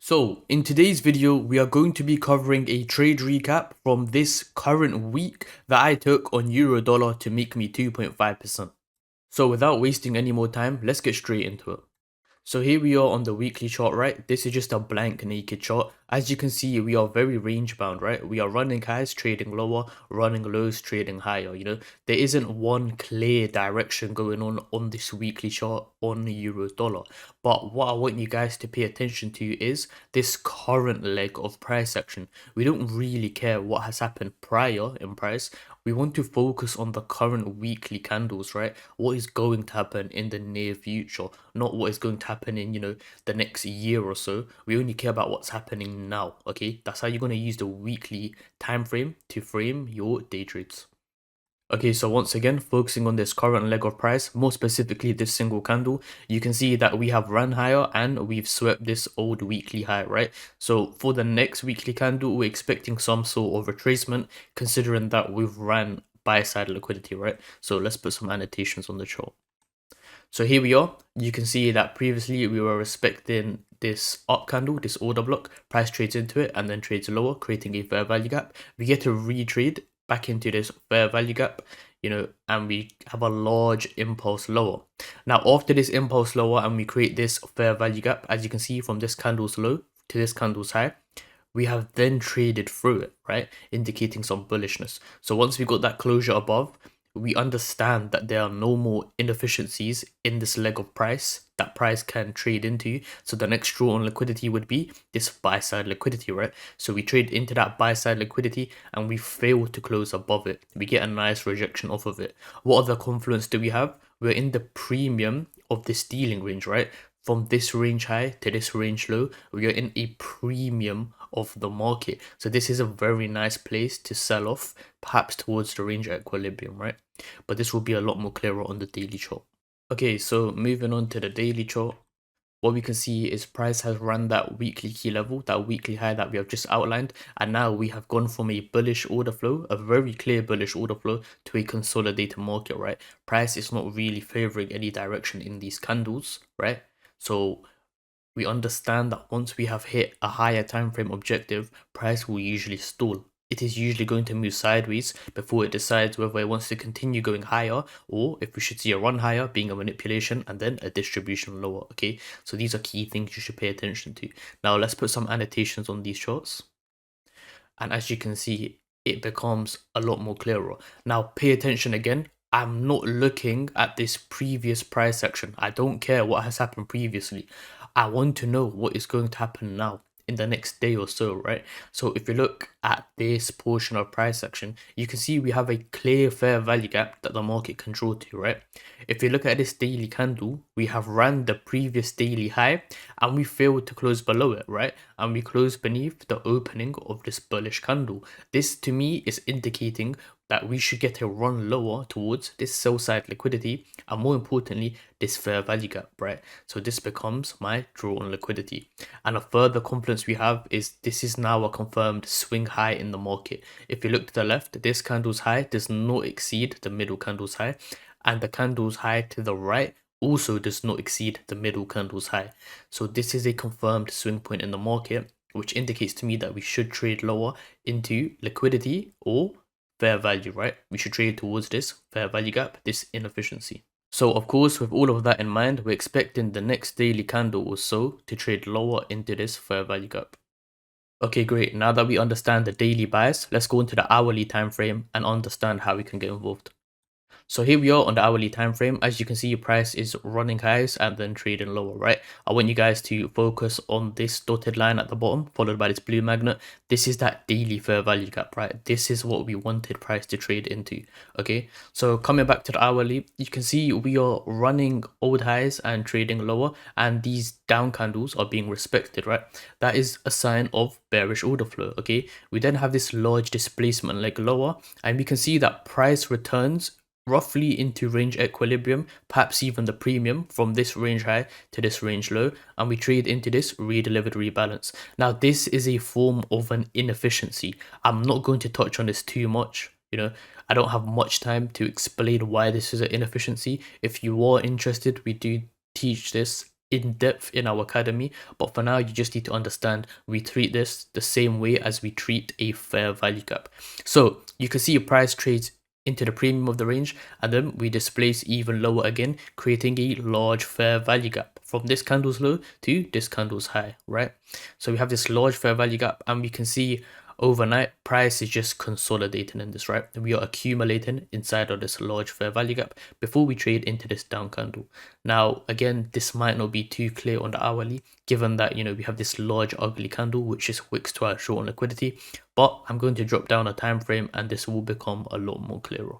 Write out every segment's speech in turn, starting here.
So in today's video, we are going to be covering a trade recap from this current week that I took on euro dollar to make me 2.5%. So without wasting any more time, let's get straight into it. So here we are on the weekly chart, right? This is just a blank naked chart. As you can see, we are very range bound, right? We are running highs, trading lower, running lows, trading higher. There isn't one clear direction going on this weekly chart on the euro dollar. But what I want you guys to pay attention to is this current leg of price action. We don't really care what has happened prior in price. We want to focus on the current weekly candles, right? What is going to happen in the near future, not what is going to happen in, the next year or so. We only care about what's happening now, okay? That's how you're going to use the weekly time frame to frame your day trades. Okay, so once again, focusing on this current leg of price, more specifically this single candle, you can see that we have run higher and we've swept this old weekly high, right? So for the next weekly candle, we're expecting some sort of retracement, considering that we've ran buy side liquidity, right? So let's put some annotations on the chart. So here we are. You can see that previously we were respecting this up candle, this order block, price trades into it and then trades lower, creating a fair value gap. We get to retrade back into this fair value gap, and we have a large impulse lower. Now, after this impulse lower and we create this fair value gap, as you can see from this candle's low to this candle's high, we have then traded through it, right? Indicating some bullishness. So once we got that closure above, we understand that there are no more inefficiencies in this leg of price that price can trade into. So the next draw on liquidity would be this buy side liquidity, right? So we trade into that buy side liquidity and we fail to close above it. We get a nice rejection off of it. What other confluence do we have? We're in the premium of this dealing range, right? From this range high to this range low, we are in a premium of the market. So this is a very nice place to sell off, perhaps towards the range equilibrium, right? But this will be a lot more clearer on the daily chart. Okay, so moving on to the daily chart, what we can see is price has run that weekly key level, that weekly high that we have just outlined, and now we have gone from a bullish order flow, a very clear bullish order flow, to a consolidated market, right? Price is not really favoring any direction in these candles, right? So we understand that once we have hit a higher time frame objective, price will usually stall. It is usually going to move sideways before it decides whether it wants to continue going higher, or if we should see a run higher being a manipulation and then a distribution lower. Okay, so these are key things you should pay attention to. Now let's put some annotations on these charts, and as you can see, it becomes a lot more clearer. Now pay attention again. I'm not looking at this previous price action. I don't care what has happened previously. I want to know what is going to happen now in the next day or so, right? So if you look at this portion of price action, you can see we have a clear fair value gap that the market can draw to, right? If you look at this daily candle, we have ran the previous daily high and we failed to close below it, right? And we closed beneath the opening of this bullish candle. This to me is indicating that we should get a run lower towards this sell side liquidity and more importantly this fair value gap, right? So this becomes my draw on liquidity, and a further confluence we have is this is now a confirmed swing high in the market. If you look to the left, this candle's high does not exceed the middle candle's high, and the candle's high to the right also does not exceed the middle candle's high. So this is a confirmed swing point in the market, which indicates to me that we should trade lower into liquidity or fair value, right? We should trade towards this fair value gap, this inefficiency. So of course, with all of that in mind, we're expecting the next daily candle or so to trade lower into this fair value gap. Okay, great. Now that we understand the daily bias, let's go into the hourly time frame and understand how we can get involved. So here we are on the hourly time frame. As you can see, price is running highs and then trading lower, right? I want you guys to focus on this dotted line at the bottom, followed by this blue magnet. This is that daily fair value gap, right? This is what we wanted price to trade into, okay? So coming back to the hourly, you can see we are running old highs and trading lower, and these down candles are being respected, right? That is a sign of bearish order flow, okay? We then have this large displacement leg lower, and we can see that price returns roughly into range equilibrium, perhaps even the premium from this range high to this range low, and we trade into this redelivered rebalance. Now this is a form of an inefficiency. I'm not going to touch on this too much, I don't have much time to explain why this is an inefficiency. If you are interested, we do teach this in depth in our academy, but for now you just need to understand we treat this the same way as we treat a fair value gap. So you can see a price trades into the premium of the range, and then we displace even lower again, creating a large fair value gap from this candle's low to this candle's high, right? So we have this large fair value gap, and we can see overnight price is just consolidating in this, right? We are accumulating inside of this large fair value gap before we trade into this down candle. Now again, this might not be too clear on the hourly, given that, you know, we have this large ugly candle which is wicks to our short on liquidity, but I'm going to drop down a time frame and this will become a lot more clearer.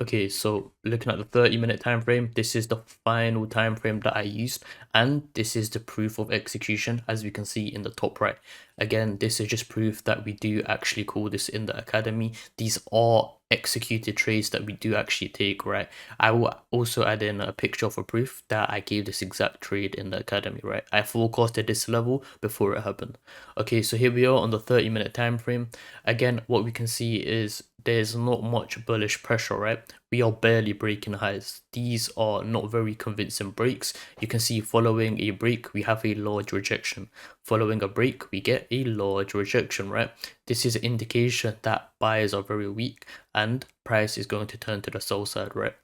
Okay, so looking at the 30-minute time frame, this is the final time frame that I used, and this is the proof of execution, as we can see in the top right. Again, this is just proof that we do actually call this in the academy. These are executed trades that we do actually take, right? I will also add in a picture for proof that I gave this exact trade in the academy, right? I forecasted this level before it happened. Okay, so here we are on the 30-minute time frame. Again, what we can see is there's not much bullish pressure, right? We are barely breaking highs. These are not very convincing breaks. You can see following a break, we have a large rejection. Following a break, we get a large rejection, right? This is an indication that buyers are very weak and price is going to turn to the sell side, right?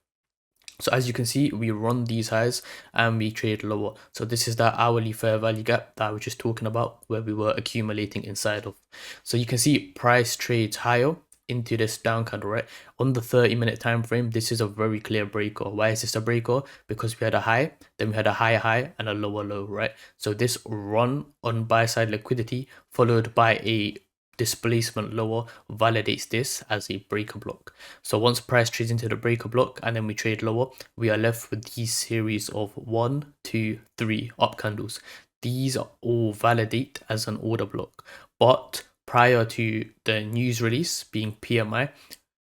So as you can see, we run these highs and we trade lower. So this is that hourly fair value gap that I was just talking about, where we were accumulating inside of. So you can see price trades higher into this down candle, right? On the 30-minute time frame, this is a very clear breaker. Why is this a breaker? Because we had a high, then we had a higher high and a lower low, right? So this run on buy side liquidity followed by a displacement lower validates this as a breaker block. So once price trades into the breaker block and then we trade lower, we are left with these series of 1, 2, 3 up candles. These are all validate as an order block, but prior to the news release being PMI,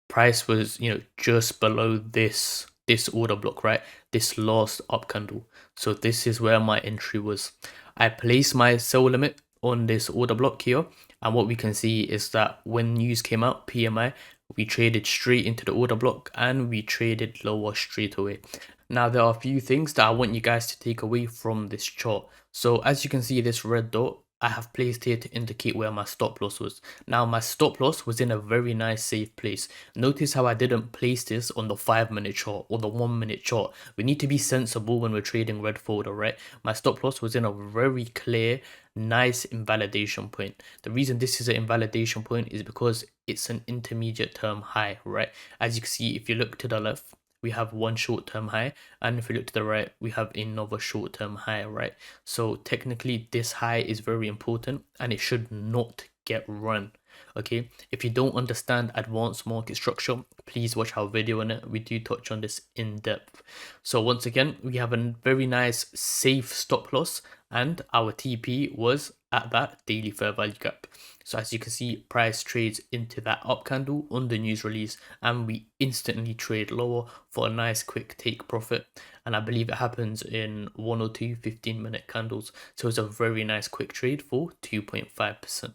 price was, you know, just below this order block, right? This last up candle. So this is where my entry was. I placed my sell limit on this order block here, and what we can see is that when news came out, PMI, we traded straight into the order block and we traded lower straight away. Now there are a few things that I want you guys to take away from this chart. So as you can see, this red dot I have placed here to indicate where my stop loss was. Now my stop loss was in a very nice safe place. Notice how I didn't place this on the 5-minute chart or the 1-minute chart. We need to be sensible when we're trading red folder, right? My stop loss was in a very clear, nice invalidation point. The reason this is an invalidation point is because it's an intermediate term high, right? As you can see, if you look to the left, we have one short-term high, and if we look to the right, we have another short-term high, right? So technically this high is very important and it should not get run. Okay, if you don't understand advanced market structure, please watch our video on it. We do touch on this in depth. So once again, we have a very nice safe stop loss, and our TP was at that daily fair value gap. So as you can see, price trades into that up candle on the news release, and we instantly trade lower for a nice quick take profit. And I believe it happens in 1 or 2 15-minute candles. So it's a very nice quick trade for 2.5%.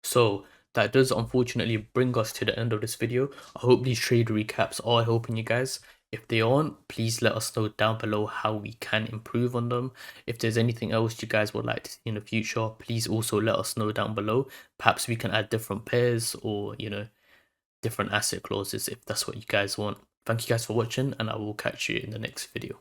So that does unfortunately bring us to the end of this video. I hope these trade recaps are helping you guys. If they aren't, please let us know down below how we can improve on them. If there's anything else you guys would like to see in the future, please also let us know down below. Perhaps we can add different pairs or, you know, different asset clauses if that's what you guys want. Thank you guys for watching, and I will catch you in the next video.